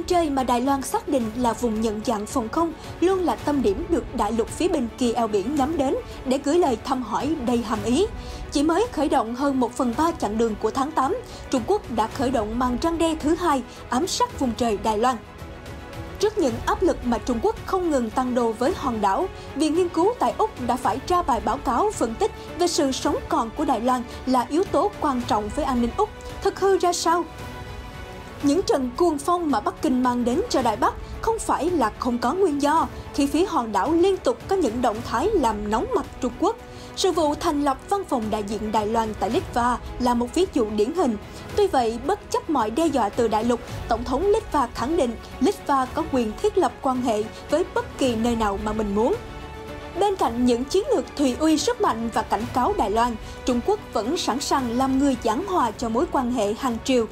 trời mà Đài Loan xác định là vùng nhận dạng phòng không luôn là tâm điểm được đại lục phía bên kia eo biển nhắm đến để gửi lời thăm hỏi đầy hàm ý. Chỉ mới khởi động hơn 1/3 chặng đường của tháng 8, Trung Quốc đã khởi động màn răn đe thứ hai ám sát vùng trời Đài Loan. Trước những áp lực mà Trung Quốc không ngừng tăng đô với hòn đảo, Viện Nghiên cứu tại Úc đã phải ra bài báo cáo phân tích về sự sống còn của Đài Loan là yếu tố quan trọng với an ninh Úc. Thực hư ra sao? Những trận cuồng phong mà Bắc Kinh mang đến cho Đài Bắc không phải là không có nguyên do khi phía hòn đảo liên tục có những động thái làm nóng mặt Trung Quốc. Sự vụ thành lập văn phòng đại diện Đài Loan tại Litva là một ví dụ điển hình. Tuy vậy, bất chấp mọi đe dọa từ đại lục, Tổng thống Litva khẳng định Litva có quyền thiết lập quan hệ với bất kỳ nơi nào mà mình muốn. Bên cạnh những chiến lược thùy uy sức mạnh và cảnh cáo Đài Loan, Trung Quốc vẫn sẵn sàng làm người giảng hòa cho mối quan hệ hàng triều.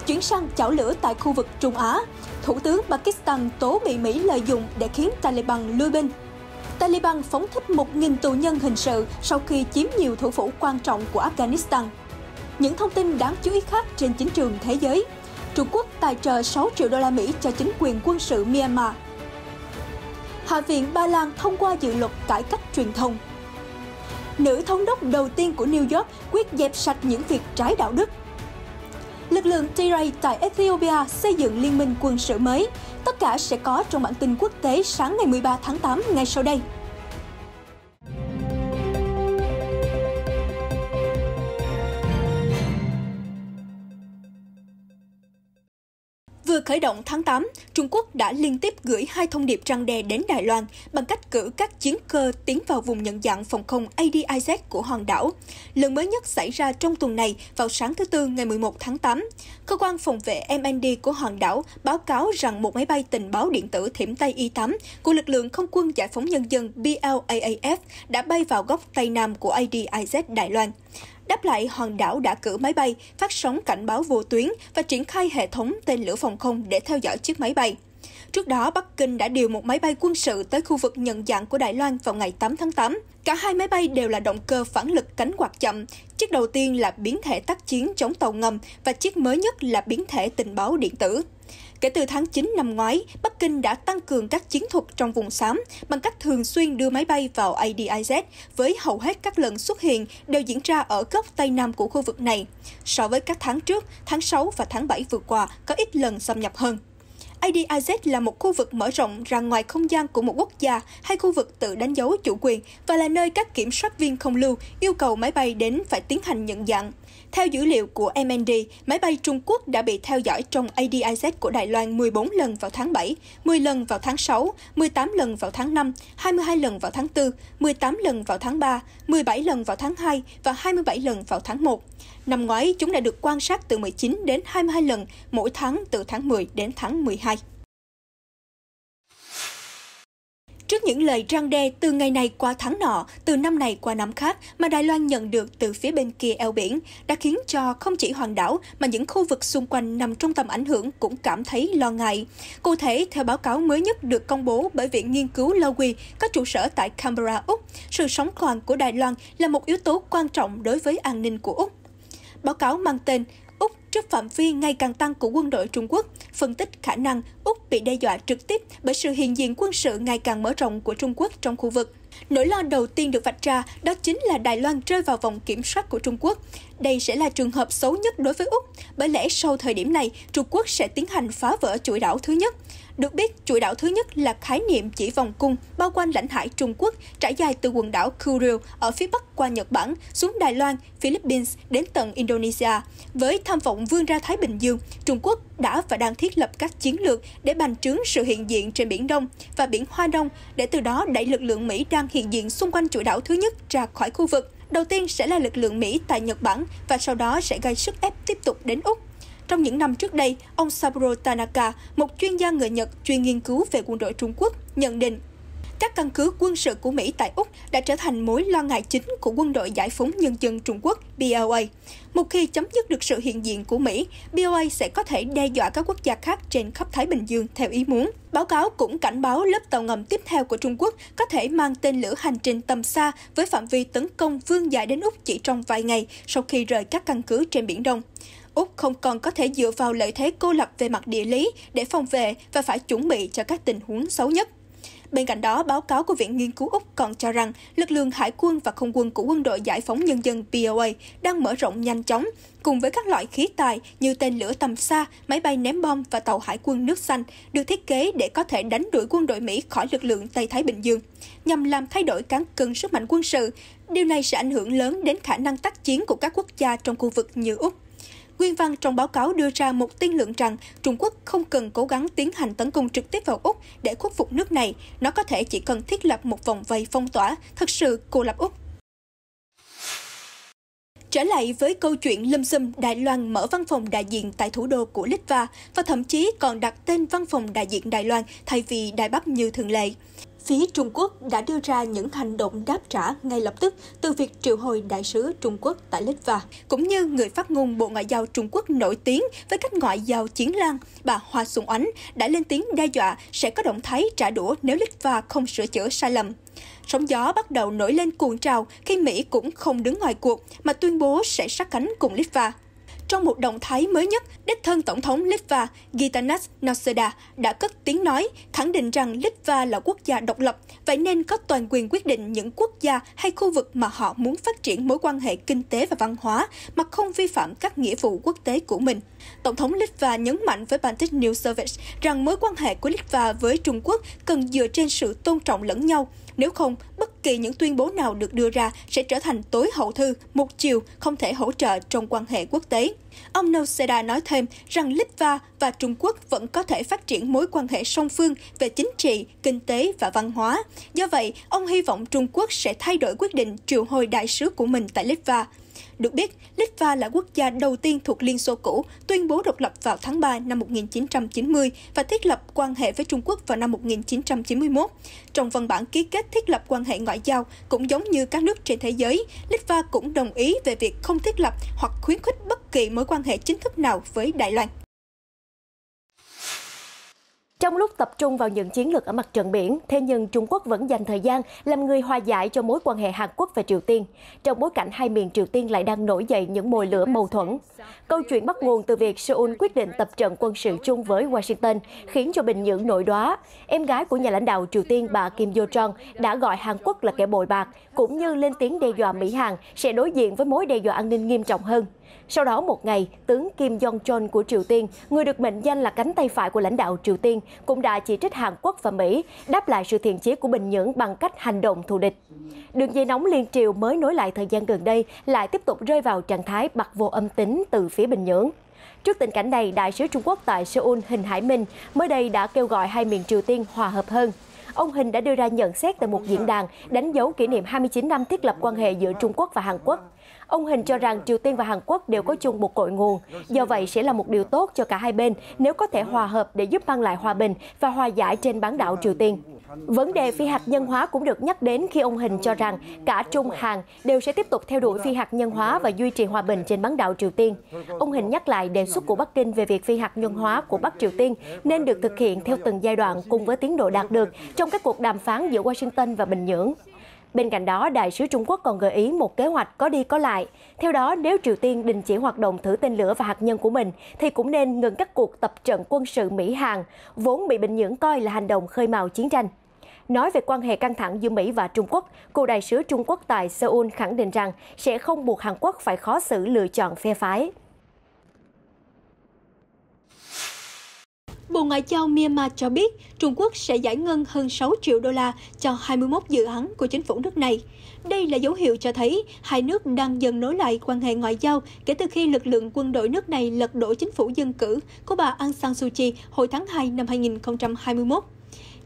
Chuyển sang chảo lửa tại khu vực Trung Á, Thủ tướng Pakistan tố bị Mỹ lợi dụng để khiến Taliban lui binh. Taliban phóng thích 1.000 tù nhân hình sự sau khi chiếm nhiều thủ phủ quan trọng của Afghanistan. Những thông tin đáng chú ý khác trên chính trường thế giới. Trung Quốc tài trợ 6 triệu đô la Mỹ cho chính quyền quân sự Myanmar. Hạ viện Ba Lan thông qua dự luật cải cách truyền thông. Nữ thống đốc đầu tiên của New York quyết dẹp sạch những việc trái đạo đức. Lực lượng Tigray tại Ethiopia xây dựng liên minh quân sự mới. Tất cả sẽ có trong bản tin quốc tế sáng ngày 13 tháng 8 ngay sau đây. Vừa khởi động tháng 8, Trung Quốc đã liên tiếp gửi 2 thông điệp răn đe đến Đài Loan bằng cách cử các chiến cơ tiến vào vùng nhận dạng phòng không ADIZ của hòn đảo. Lần mới nhất xảy ra trong tuần này vào sáng thứ Tư ngày 11 tháng 8. Cơ quan phòng vệ MND của hòn đảo báo cáo rằng một máy bay tình báo điện tử Thiểm Tây Y-8 của lực lượng không quân giải phóng nhân dân PLAAF đã bay vào góc Tây Nam của ADIZ Đài Loan. Đáp lại, hòn đảo đã cử máy bay, phát sóng cảnh báo vô tuyến và triển khai hệ thống tên lửa phòng không để theo dõi chiếc máy bay. Trước đó, Bắc Kinh đã điều một máy bay quân sự tới khu vực nhận dạng của Đài Loan vào ngày 8 tháng 8. Cả hai máy bay đều là động cơ phản lực cánh quạt chậm. Chiếc đầu tiên là biến thể tác chiến chống tàu ngầm và chiếc mới nhất là biến thể tình báo điện tử. Kể từ tháng 9 năm ngoái, Bắc Kinh đã tăng cường các chiến thuật trong vùng xám bằng cách thường xuyên đưa máy bay vào ADIZ, với hầu hết các lần xuất hiện đều diễn ra ở góc Tây Nam của khu vực này. So với các tháng trước, tháng 6 và tháng 7 vừa qua có ít lần xâm nhập hơn. ADIZ là một khu vực mở rộng ra ngoài không gian của một quốc gia hay khu vực tự đánh dấu chủ quyền và là nơi các kiểm soát viên không lưu yêu cầu máy bay đến phải tiến hành nhận dạng. Theo dữ liệu của MND, máy bay Trung Quốc đã bị theo dõi trong ADIZ của Đài Loan 14 lần vào tháng 7, 10 lần vào tháng 6, 18 lần vào tháng 5, 22 lần vào tháng 4, 18 lần vào tháng 3, 17 lần vào tháng 2 và 27 lần vào tháng 1. Năm ngoái, chúng đã được quan sát từ 19 đến 22 lần mỗi tháng từ tháng 10 đến tháng 12. Trước những lời răn đe từ ngày này qua tháng nọ, từ năm này qua năm khác mà Đài Loan nhận được từ phía bên kia eo biển, đã khiến cho không chỉ hòn đảo mà những khu vực xung quanh nằm trong tầm ảnh hưởng cũng cảm thấy lo ngại. Cụ thể, theo báo cáo mới nhất được công bố bởi Viện Nghiên cứu Lowy có trụ sở tại Canberra, Úc, sự sống còn của Đài Loan là một yếu tố quan trọng đối với an ninh của Úc. Báo cáo mang tên Úc trước phạm vi ngày càng tăng của quân đội Trung Quốc, phân tích khả năng Úc bị đe dọa trực tiếp bởi sự hiện diện quân sự ngày càng mở rộng của Trung Quốc trong khu vực. Nỗi lo đầu tiên được vạch ra đó chính là Đài Loan rơi vào vòng kiểm soát của Trung Quốc. Đây sẽ là trường hợp xấu nhất đối với Úc, bởi lẽ sau thời điểm này, Trung Quốc sẽ tiến hành phá vỡ chuỗi đảo thứ nhất. Được biết, chuỗi đảo thứ nhất là khái niệm chỉ vòng cung bao quanh lãnh hải Trung Quốc, trải dài từ quần đảo Kuril ở phía bắc qua Nhật Bản, xuống Đài Loan, Philippines đến tận Indonesia. Với tham vọng vươn ra Thái Bình Dương, Trung Quốc đã và đang thiết lập các chiến lược để bành trướng sự hiện diện trên Biển Đông và Biển Hoa Đông, để từ đó đẩy lực lượng Mỹ đang hiện diện xung quanh chuỗi đảo thứ nhất ra khỏi khu vực. Đầu tiên sẽ là lực lượng Mỹ tại Nhật Bản và sau đó sẽ gây sức ép tiếp tục đến Úc. Trong những năm trước đây, ông Saburo Tanaka, một chuyên gia người Nhật chuyên nghiên cứu về quân đội Trung Quốc, nhận định các căn cứ quân sự của Mỹ tại Úc đã trở thành mối lo ngại chính của quân đội giải phóng nhân dân Trung Quốc, PLA. Một khi chấm dứt được sự hiện diện của Mỹ, PLA sẽ có thể đe dọa các quốc gia khác trên khắp Thái Bình Dương theo ý muốn. Báo cáo cũng cảnh báo lớp tàu ngầm tiếp theo của Trung Quốc có thể mang tên lửa hành trình tầm xa với phạm vi tấn công vươn dài đến Úc chỉ trong vài ngày sau khi rời các căn cứ trên Biển Đông. Úc không còn có thể dựa vào lợi thế cô lập về mặt địa lý để phòng vệ và phải chuẩn bị cho các tình huống xấu nhất. Bên cạnh đó, báo cáo của Viện Nghiên cứu Úc còn cho rằng lực lượng hải quân và không quân của Quân đội Giải phóng Nhân dân POA đang mở rộng nhanh chóng, cùng với các loại khí tài như tên lửa tầm xa, máy bay ném bom và tàu hải quân nước xanh, được thiết kế để có thể đánh đuổi quân đội Mỹ khỏi lực lượng Tây Thái Bình Dương, nhằm làm thay đổi cán cân sức mạnh quân sự. Điều này sẽ ảnh hưởng lớn đến khả năng tác chiến của các quốc gia trong khu vực như Úc. Nguyên văn trong báo cáo đưa ra một tiên lượng rằng Trung Quốc không cần cố gắng tiến hành tấn công trực tiếp vào Úc để khuất phục nước này, nó có thể chỉ cần thiết lập một vòng vây phong tỏa, thực sự cô lập Úc. Trở lại với câu chuyện lâm xâm Đài Loan mở văn phòng đại diện tại thủ đô của Litva và thậm chí còn đặt tên văn phòng đại diện Đài Loan thay vì Đài Bắc như thường lệ. Phía Trung Quốc đã đưa ra những hành động đáp trả ngay lập tức từ việc triệu hồi đại sứ Trung Quốc tại Litva, cũng như người phát ngôn Bộ Ngoại giao Trung Quốc nổi tiếng với cách ngoại giao chiến lan, bà Hoa Xuân Oánh đã lên tiếng đe dọa sẽ có động thái trả đũa nếu Litva không sửa chữa sai lầm. Sóng gió bắt đầu nổi lên cuồng trào khi Mỹ cũng không đứng ngoài cuộc mà tuyên bố sẽ sát cánh cùng Litva. Trong một động thái mới nhất, đích thân Tổng thống Litva Gitanas Nausėda đã cất tiếng nói, khẳng định rằng Litva là quốc gia độc lập, vậy nên có toàn quyền quyết định những quốc gia hay khu vực mà họ muốn phát triển mối quan hệ kinh tế và văn hóa mà không vi phạm các nghĩa vụ quốc tế của mình. Tổng thống Litva nhấn mạnh với Baltic News Service rằng mối quan hệ của Litva với Trung Quốc cần dựa trên sự tôn trọng lẫn nhau. Nếu không, bất kỳ những tuyên bố nào được đưa ra sẽ trở thành tối hậu thư, một chiều, không thể hỗ trợ trong quan hệ quốc tế. Ông Nausėda nói thêm rằng Litva và Trung Quốc vẫn có thể phát triển mối quan hệ song phương về chính trị, kinh tế và văn hóa. Do vậy, ông hy vọng Trung Quốc sẽ thay đổi quyết định triệu hồi đại sứ của mình tại Litva. Được biết, Litva là quốc gia đầu tiên thuộc Liên Xô cũ tuyên bố độc lập vào tháng 3 năm 1990 và thiết lập quan hệ với Trung Quốc vào năm 1991. Trong văn bản ký kết thiết lập quan hệ ngoại giao, cũng giống như các nước trên thế giới, Litva cũng đồng ý về việc không thiết lập hoặc khuyến khích bất kỳ mối quan hệ chính thức nào với Đài Loan. Trong lúc tập trung vào những chiến lược ở mặt trận biển, thế nhưng Trung Quốc vẫn dành thời gian làm người hòa giải cho mối quan hệ Hàn Quốc và Triều Tiên, trong bối cảnh hai miền Triều Tiên lại đang nổi dậy những mồi lửa mâu thuẫn. Câu chuyện bắt nguồn từ việc Seoul quyết định tập trận quân sự chung với Washington, khiến cho Bình Nhưỡng nổi đoá. Em gái của nhà lãnh đạo Triều Tiên bà Kim Yo-jong đã gọi Hàn Quốc là kẻ bội bạc, cũng như lên tiếng đe dọa Mỹ-Hàn sẽ đối diện với mối đe dọa an ninh nghiêm trọng hơn. Sau đó một ngày, tướng Kim Jong-chol của Triều Tiên, người được mệnh danh là cánh tay phải của lãnh đạo Triều Tiên, cũng đã chỉ trích Hàn Quốc và Mỹ, đáp lại sự thiện chí của Bình Nhưỡng bằng cách hành động thù địch. Đường dây nóng liên triều mới nối lại thời gian gần đây lại tiếp tục rơi vào trạng thái bặt vô âm tín từ phía Bình Nhưỡng. Trước tình cảnh này, Đại sứ Trung Quốc tại Seoul Hình Hải Minh mới đây đã kêu gọi hai miền Triều Tiên hòa hợp hơn. Ông Hình đã đưa ra nhận xét tại một diễn đàn đánh dấu kỷ niệm 29 năm thiết lập quan hệ giữa Trung Quốc và Hàn Quốc. Ông Hình cho rằng Triều Tiên và Hàn Quốc đều có chung một cội nguồn, do vậy sẽ là một điều tốt cho cả hai bên nếu có thể hòa hợp để giúp mang lại hòa bình và hòa giải trên bán đảo Triều Tiên. Vấn đề phi hạt nhân hóa cũng được nhắc đến khi ông Hình cho rằng cả Trung, Hàn đều sẽ tiếp tục theo đuổi phi hạt nhân hóa và duy trì hòa bình trên bán đảo Triều Tiên. Ông Hình nhắc lại đề xuất của Bắc Kinh về việc phi hạt nhân hóa của Bắc Triều Tiên nên được thực hiện theo từng giai đoạn cùng với tiến độ đạt được trong các cuộc đàm phán giữa Washington và Bình Nhưỡng. Bên cạnh đó, Đại sứ Trung Quốc còn gợi ý một kế hoạch có đi có lại. Theo đó, nếu Triều Tiên đình chỉ hoạt động thử tên lửa và hạt nhân của mình, thì cũng nên ngừng các cuộc tập trận quân sự Mỹ-Hàn, vốn bị Bình Nhưỡng coi là hành động khơi mào chiến tranh. Nói về quan hệ căng thẳng giữa Mỹ và Trung Quốc, cựu đại sứ Trung Quốc tại Seoul khẳng định rằng sẽ không buộc Hàn Quốc phải khó xử lựa chọn phe phái. Bộ Ngoại giao Myanmar cho biết Trung Quốc sẽ giải ngân hơn 6 triệu đô la cho 21 dự án của chính phủ nước này. Đây là dấu hiệu cho thấy hai nước đang dần nối lại quan hệ ngoại giao kể từ khi lực lượng quân đội nước này lật đổ chính phủ dân cử của bà Aung San Suu Kyi hồi tháng 2 năm 2021.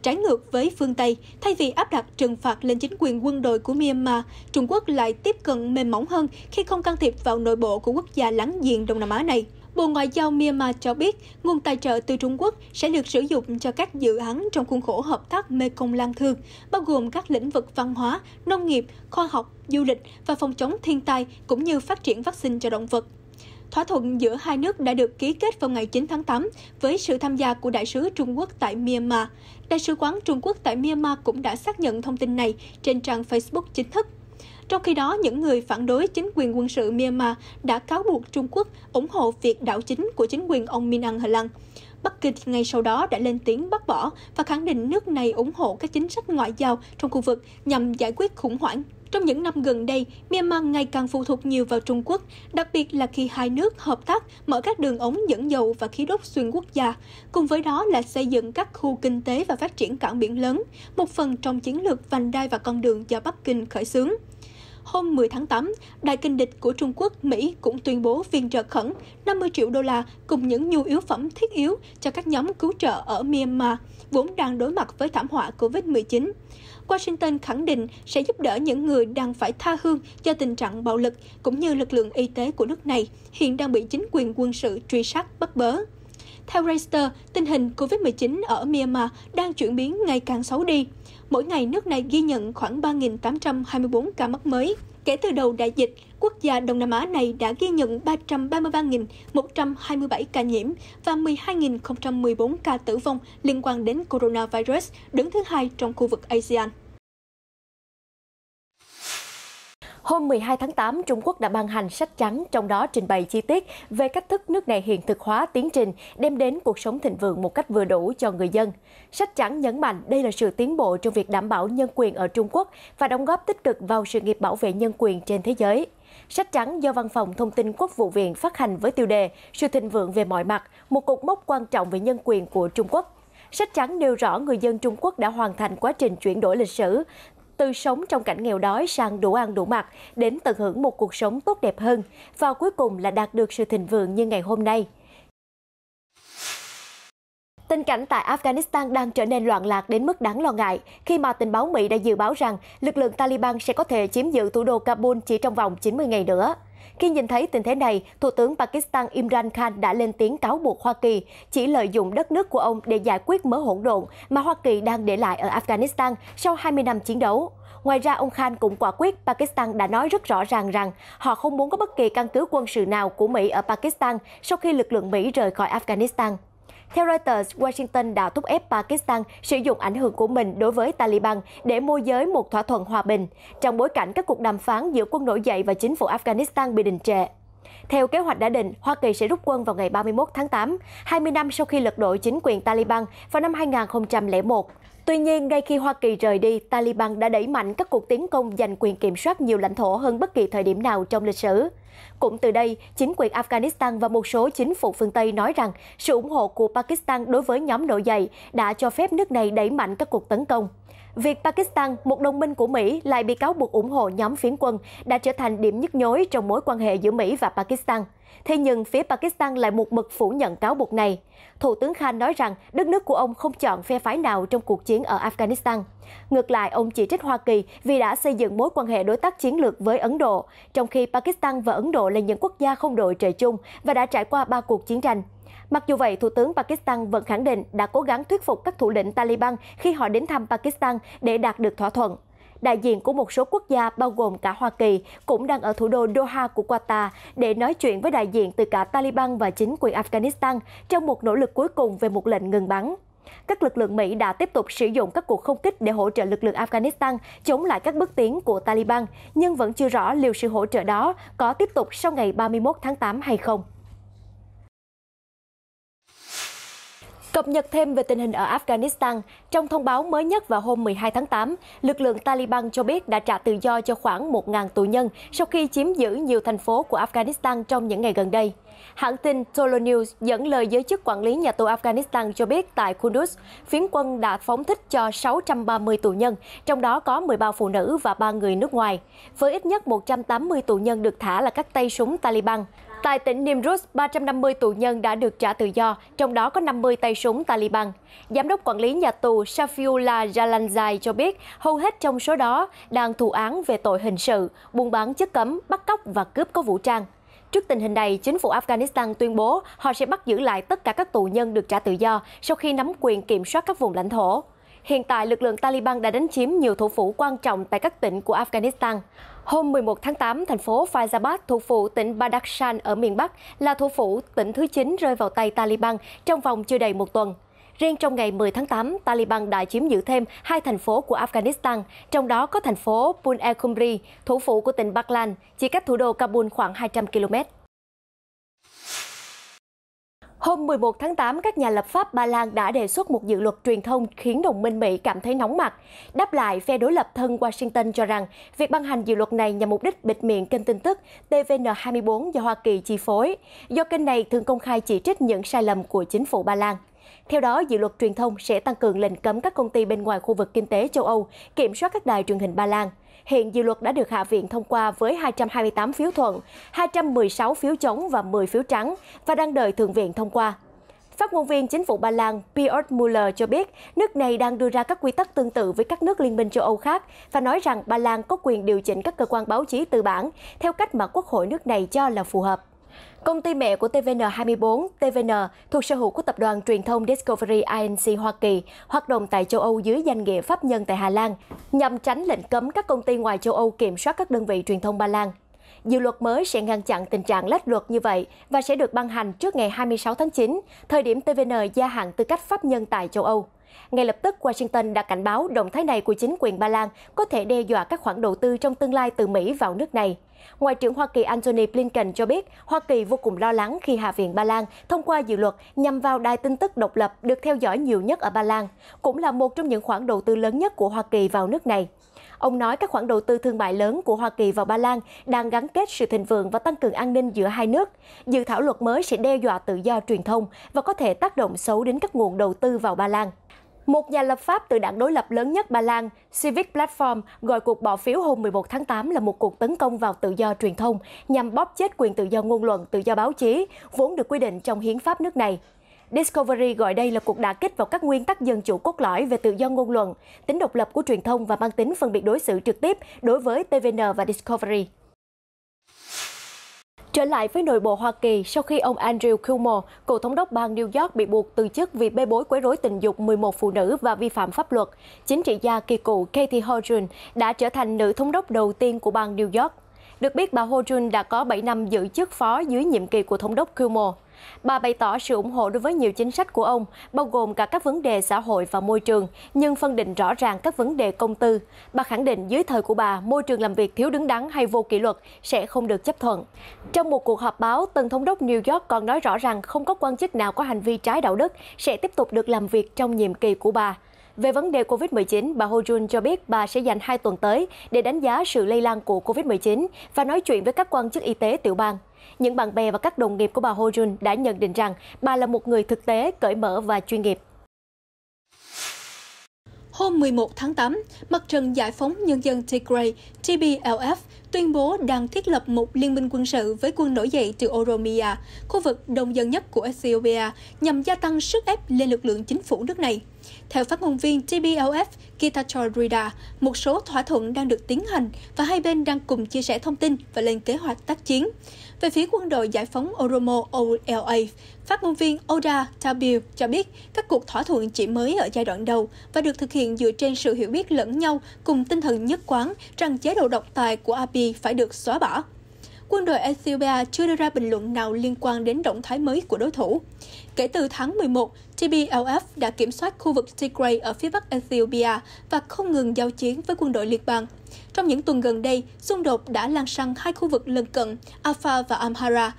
Trái ngược với phương Tây, thay vì áp đặt trừng phạt lên chính quyền quân đội của Myanmar, Trung Quốc lại tiếp cận mềm mỏng hơn khi không can thiệp vào nội bộ của quốc gia láng giềng Đông Nam Á này. Bộ Ngoại giao Myanmar cho biết nguồn tài trợ từ Trung Quốc sẽ được sử dụng cho các dự án trong khuôn khổ hợp tác Mekong Lan Thương, bao gồm các lĩnh vực văn hóa, nông nghiệp, khoa học, du lịch và phòng chống thiên tai, cũng như phát triển vaccine cho động vật. Thỏa thuận giữa hai nước đã được ký kết vào ngày 9 tháng 8 với sự tham gia của Đại sứ Trung Quốc tại Myanmar. Đại sứ quán Trung Quốc tại Myanmar cũng đã xác nhận thông tin này trên trang Facebook chính thức. Trong khi đó, những người phản đối chính quyền quân sự Myanmar đã cáo buộc Trung Quốc ủng hộ việc đảo chính của chính quyền ông Min Aung Hlaing. Bắc Kinh ngay sau đó đã lên tiếng bác bỏ và khẳng định nước này ủng hộ các chính sách ngoại giao trong khu vực nhằm giải quyết khủng hoảng. Trong những năm gần đây, Myanmar ngày càng phụ thuộc nhiều vào Trung Quốc, đặc biệt là khi hai nước hợp tác mở các đường ống dẫn dầu và khí đốt xuyên quốc gia. Cùng với đó là xây dựng các khu kinh tế và phát triển cảng biển lớn, một phần trong chiến lược vành đai và con đường do Bắc Kinh khởi xướng. Hôm 10 tháng 8, đài kênh địch của Trung Quốc, Mỹ cũng tuyên bố viện trợ khẩn 50 triệu đô la cùng những nhu yếu phẩm thiết yếu cho các nhóm cứu trợ ở Myanmar, vốn đang đối mặt với thảm họa Covid-19. Washington khẳng định sẽ giúp đỡ những người đang phải tha hương do tình trạng bạo lực, cũng như lực lượng y tế của nước này hiện đang bị chính quyền quân sự truy sát bắt bớ. Theo Reuters, tình hình Covid-19 ở Myanmar đang chuyển biến ngày càng xấu đi. Mỗi ngày, nước này ghi nhận khoảng 3.824 ca mắc mới. Kể từ đầu đại dịch, quốc gia Đông Nam Á này đã ghi nhận 333.127 ca nhiễm và 12.014 ca tử vong liên quan đến coronavirus, đứng thứ hai trong khu vực ASEAN. Hôm 12 tháng 8, Trung Quốc đã ban hành sách trắng, trong đó trình bày chi tiết về cách thức nước này hiện thực hóa tiến trình đem đến cuộc sống thịnh vượng một cách vừa đủ cho người dân. Sách trắng nhấn mạnh đây là sự tiến bộ trong việc đảm bảo nhân quyền ở Trung Quốc và đóng góp tích cực vào sự nghiệp bảo vệ nhân quyền trên thế giới. Sách trắng do Văn phòng Thông tin Quốc vụ viện phát hành với tiêu đề Sự thịnh vượng về mọi mặt, một cột mốc quan trọng về nhân quyền của Trung Quốc. Sách trắng nêu rõ người dân Trung Quốc đã hoàn thành quá trình chuyển đổi lịch sử, từ sống trong cảnh nghèo đói sang đủ ăn đủ mặc, đến tận hưởng một cuộc sống tốt đẹp hơn, và cuối cùng là đạt được sự thịnh vượng như ngày hôm nay. Tình cảnh tại Afghanistan đang trở nên loạn lạc đến mức đáng lo ngại khi mà tình báo Mỹ đã dự báo rằng lực lượng Taliban sẽ có thể chiếm giữ thủ đô Kabul chỉ trong vòng 90 ngày nữa. Khi nhìn thấy tình thế này, Thủ tướng Pakistan Imran Khan đã lên tiếng cáo buộc Hoa Kỳ chỉ lợi dụng đất nước của ông để giải quyết mớ hỗn độn mà Hoa Kỳ đang để lại ở Afghanistan sau 20 năm chiến đấu. Ngoài ra, ông Khan cũng quả quyết Pakistan đã nói rất rõ ràng rằng họ không muốn có bất kỳ căn cứ quân sự nào của Mỹ ở Pakistan sau khi lực lượng Mỹ rời khỏi Afghanistan. Theo Reuters, Washington đã thúc ép Pakistan sử dụng ảnh hưởng của mình đối với Taliban để môi giới một thỏa thuận hòa bình, trong bối cảnh các cuộc đàm phán giữa quân nổi dậy và chính phủ Afghanistan bị đình trệ. Theo kế hoạch đã định, Hoa Kỳ sẽ rút quân vào ngày 31 tháng 8, 20 năm sau khi lật đổ chính quyền Taliban vào năm 2001. Tuy nhiên, ngay khi Hoa Kỳ rời đi, Taliban đã đẩy mạnh các cuộc tiến công giành quyền kiểm soát nhiều lãnh thổ hơn bất kỳ thời điểm nào trong lịch sử. Cũng từ đây, chính quyền Afghanistan và một số chính phủ phương Tây nói rằng sự ủng hộ của Pakistan đối với nhóm nổi dậy đã cho phép nước này đẩy mạnh các cuộc tấn công. Việc Pakistan, một đồng minh của Mỹ, lại bị cáo buộc ủng hộ nhóm phiến quân đã trở thành điểm nhức nhối trong mối quan hệ giữa Mỹ và Pakistan. Thế nhưng, phía Pakistan lại một mực phủ nhận cáo buộc này. Thủ tướng Khan nói rằng đất nước của ông không chọn phe phái nào trong cuộc chiến ở Afghanistan. Ngược lại, ông chỉ trích Hoa Kỳ vì đã xây dựng mối quan hệ đối tác chiến lược với Ấn Độ, trong khi Pakistan và Ấn Độ là những quốc gia không đội trời chung và đã trải qua 3 cuộc chiến tranh. Mặc dù vậy, Thủ tướng Pakistan vẫn khẳng định đã cố gắng thuyết phục các thủ lĩnh Taliban khi họ đến thăm Pakistan để đạt được thỏa thuận. Đại diện của một số quốc gia bao gồm cả Hoa Kỳ cũng đang ở thủ đô Doha của Qatar để nói chuyện với đại diện từ cả Taliban và chính quyền Afghanistan trong một nỗ lực cuối cùng về một lệnh ngừng bắn. Các lực lượng Mỹ đã tiếp tục sử dụng các cuộc không kích để hỗ trợ lực lượng Afghanistan chống lại các bước tiến của Taliban, nhưng vẫn chưa rõ liệu sự hỗ trợ đó có tiếp tục sau ngày 31 tháng 8 hay không. Cập nhật thêm về tình hình ở Afghanistan, trong thông báo mới nhất vào hôm 12 tháng 8, lực lượng Taliban cho biết đã trả tự do cho khoảng 1.000 tù nhân sau khi chiếm giữ nhiều thành phố của Afghanistan trong những ngày gần đây. Hãng tin Tolo News dẫn lời giới chức quản lý nhà tù Afghanistan cho biết tại Kunduz, phiến quân đã phóng thích cho 630 tù nhân, trong đó có 13 phụ nữ và 3 người nước ngoài. Với ít nhất 180 tù nhân được thả là các tay súng Taliban. Tại tỉnh Nimruz, 350 tù nhân đã được trả tự do, trong đó có 50 tay súng Taliban. Giám đốc quản lý nhà tù Safiullah Jalanzai cho biết hầu hết trong số đó đang thụ án về tội hình sự, buôn bán chất cấm, bắt cóc và cướp có vũ trang. Trước tình hình này, chính phủ Afghanistan tuyên bố họ sẽ bắt giữ lại tất cả các tù nhân được trả tự do sau khi nắm quyền kiểm soát các vùng lãnh thổ. Hiện tại, lực lượng Taliban đã đánh chiếm nhiều thủ phủ quan trọng tại các tỉnh của Afghanistan. Hôm 11 tháng 8, thành phố Faizabad, thủ phủ tỉnh Badakhshan ở miền Bắc, là thủ phủ tỉnh thứ 9 rơi vào tay Taliban trong vòng chưa đầy một tuần. Riêng trong ngày 10 tháng 8, Taliban đã chiếm giữ thêm 2 thành phố của Afghanistan, trong đó có thành phố Pul-e-Khumri, thủ phủ của tỉnh Baghlan, chỉ cách thủ đô Kabul khoảng 200 km. Hôm 11 tháng 8, các nhà lập pháp Ba Lan đã đề xuất một dự luật truyền thông khiến đồng minh Mỹ cảm thấy nóng mặt. Đáp lại, phe đối lập thân Washington cho rằng việc ban hành dự luật này nhằm mục đích bịt miệng kênh tin tức TVN24 do Hoa Kỳ chi phối, do kênh này thường công khai chỉ trích những sai lầm của chính phủ Ba Lan. Theo đó, dự luật truyền thông sẽ tăng cường lệnh cấm các công ty bên ngoài khu vực kinh tế châu Âu kiểm soát các đài truyền hình Ba Lan. Hiện dự luật đã được Hạ viện thông qua với 228 phiếu thuận, 216 phiếu chống và 10 phiếu trắng và đang đợi Thượng viện thông qua. Phát ngôn viên chính phủ Ba Lan Piotr Muller cho biết nước này đang đưa ra các quy tắc tương tự với các nước Liên minh châu Âu khác và nói rằng Ba Lan có quyền điều chỉnh các cơ quan báo chí tư bản theo cách mà Quốc hội nước này cho là phù hợp. Công ty mẹ của TVN24, TVN, thuộc sở hữu của tập đoàn truyền thông Discovery Inc. Hoa Kỳ, hoạt động tại châu Âu dưới danh nghĩa pháp nhân tại Hà Lan, nhằm tránh lệnh cấm các công ty ngoài châu Âu kiểm soát các đơn vị truyền thông Ba Lan. Dự luật mới sẽ ngăn chặn tình trạng lách luật như vậy và sẽ được ban hành trước ngày 26 tháng 9, thời điểm TVN gia hạn tư cách pháp nhân tại châu Âu. Ngay lập tức, Washington đã cảnh báo động thái này của chính quyền Ba Lan có thể đe dọa các khoản đầu tư trong tương lai từ Mỹ vào nước này. Ngoại trưởng Hoa Kỳ Antony Blinken cho biết Hoa Kỳ vô cùng lo lắng khi Hạ viện Ba Lan thông qua dự luật nhằm vào đài tin tức độc lập được theo dõi nhiều nhất ở Ba Lan, cũng là một trong những khoản đầu tư lớn nhất của Hoa Kỳ vào nước này. Ông nói các khoản đầu tư thương mại lớn của Hoa Kỳ vào Ba Lan đang gắn kết sự thịnh vượng và tăng cường an ninh giữa hai nước. Dự thảo luật mới sẽ đe dọa tự do truyền thông và có thể tác động xấu đến các nguồn đầu tư vào Ba Lan. Một nhà lập pháp từ đảng đối lập lớn nhất Ba Lan, Civic Platform, gọi cuộc bỏ phiếu hôm 11 tháng 8 là một cuộc tấn công vào tự do truyền thông nhằm bóp chết quyền tự do ngôn luận, tự do báo chí, vốn được quy định trong hiến pháp nước này. Discovery gọi đây là cuộc đả kích vào các nguyên tắc dân chủ cốt lõi về tự do ngôn luận, tính độc lập của truyền thông và mang tính phân biệt đối xử trực tiếp đối với TVN và Discovery. Trở lại với nội bộ Hoa Kỳ, sau khi ông Andrew Cuomo, cựu thống đốc bang New York bị buộc từ chức vì bê bối quấy rối tình dục 11 phụ nữ và vi phạm pháp luật, chính trị gia kỳ cựu Katie Hochul đã trở thành nữ thống đốc đầu tiên của bang New York. Được biết, bà Hochul đã có 7 năm giữ chức phó dưới nhiệm kỳ của thống đốc Cuomo. Bà bày tỏ sự ủng hộ đối với nhiều chính sách của ông, bao gồm cả các vấn đề xã hội và môi trường, nhưng phân định rõ ràng các vấn đề công tư. Bà khẳng định dưới thời của bà, môi trường làm việc thiếu đứng đắn hay vô kỷ luật sẽ không được chấp thuận. Trong một cuộc họp báo, tân thống đốc New York còn nói rõ rằng không có quan chức nào có hành vi trái đạo đức sẽ tiếp tục được làm việc trong nhiệm kỳ của bà. Về vấn đề COVID-19, bà Hochul cho biết bà sẽ dành 2 tuần tới để đánh giá sự lây lan của COVID-19 và nói chuyện với các quan chức y tế tiểu bang. Những bạn bè và các đồng nghiệp của bà Hochul đã nhận định rằng bà là một người thực tế, cởi mở và chuyên nghiệp. Hôm 11 tháng 8, Mặt trận Giải phóng Nhân dân Tigray TPLF tuyên bố đang thiết lập một liên minh quân sự với quân nổi dậy từ Oromia, khu vực đông dân nhất của Ethiopia, nhằm gia tăng sức ép lên lực lượng chính phủ nước này. Theo phát ngôn viên TPLF Getachew Reda, một số thỏa thuận đang được tiến hành và hai bên đang cùng chia sẻ thông tin và lên kế hoạch tác chiến. Về phía quân đội giải phóng Oromo OLA, phát ngôn viên Oda Tabil cho biết các cuộc thỏa thuận chỉ mới ở giai đoạn đầu và được thực hiện dựa trên sự hiểu biết lẫn nhau cùng tinh thần nhất quán rằng chế độ độc tài của Abiy phải được xóa bỏ. Quân đội Ethiopia chưa đưa ra bình luận nào liên quan đến động thái mới của đối thủ. Kể từ tháng 11, TPLF đã kiểm soát khu vực Tigray ở phía bắc Ethiopia và không ngừng giao chiến với quân đội liên bang. Trong những tuần gần đây, xung đột đã lan sang hai khu vực lân cận, Afar và Amhara,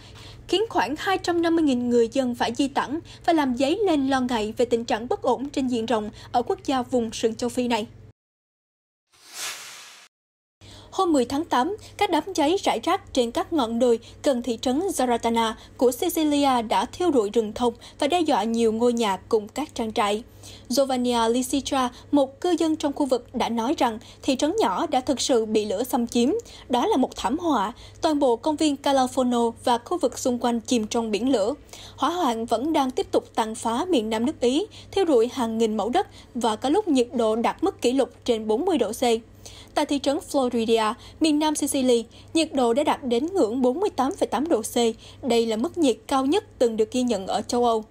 khiến khoảng 250.000 người dân phải di tản và làm dấy lên lo ngại về tình trạng bất ổn trên diện rộng ở quốc gia vùng sừng châu Phi này. Hôm 10 tháng 8, các đám cháy rải rác trên các ngọn đồi gần thị trấn Zaratana của Sicilia đã thiêu rụi rừng thông và đe dọa nhiều ngôi nhà cùng các trang trại. Giovanni Lisitra, một cư dân trong khu vực, đã nói rằng thị trấn nhỏ đã thực sự bị lửa xâm chiếm. Đó là một thảm họa. Toàn bộ công viên Calafono và khu vực xung quanh chìm trong biển lửa. Hỏa hoạn vẫn đang tiếp tục tàn phá miền Nam nước Ý, thiêu rụi hàng nghìn mẫu đất và có lúc nhiệt độ đạt mức kỷ lục trên 40 độ C. Tại thị trấn Floridia, miền nam Sicily, nhiệt độ đã đạt đến ngưỡng 48,8 độ C. Đây là mức nhiệt cao nhất từng được ghi nhận ở châu Âu.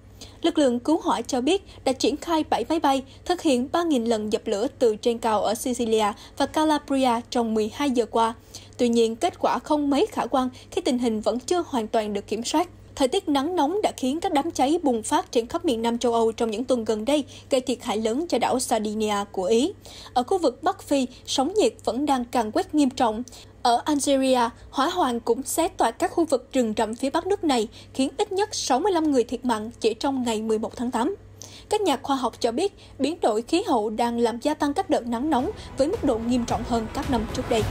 Lực lượng cứu hỏa cho biết đã triển khai 7 máy bay, thực hiện 3.000 lần dập lửa từ trên cao ở Sicilia và Calabria trong 12 giờ qua. Tuy nhiên, kết quả không mấy khả quan khi tình hình vẫn chưa hoàn toàn được kiểm soát. Thời tiết nắng nóng đã khiến các đám cháy bùng phát trên khắp miền Nam châu Âu trong những tuần gần đây, gây thiệt hại lớn cho đảo Sardinia của Ý. Ở khu vực Bắc Phi, sóng nhiệt vẫn đang càn quét nghiêm trọng. Ở Algeria, hỏa hoạn cũng xé toạc các khu vực rừng rậm phía bắc nước này, khiến ít nhất 65 người thiệt mạng chỉ trong ngày 11 tháng 8. Các nhà khoa học cho biết, biến đổi khí hậu đang làm gia tăng các đợt nắng nóng với mức độ nghiêm trọng hơn các năm trước đây.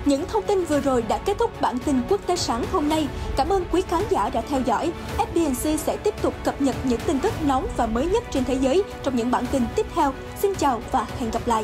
Những thông tin vừa rồi đã kết thúc bản tin quốc tế sáng hôm nay. Cảm ơn quý khán giả đã theo dõi. FBNC sẽ tiếp tục cập nhật những tin tức nóng và mới nhất trên thế giới trong những bản tin tiếp theo. Xin chào và hẹn gặp lại!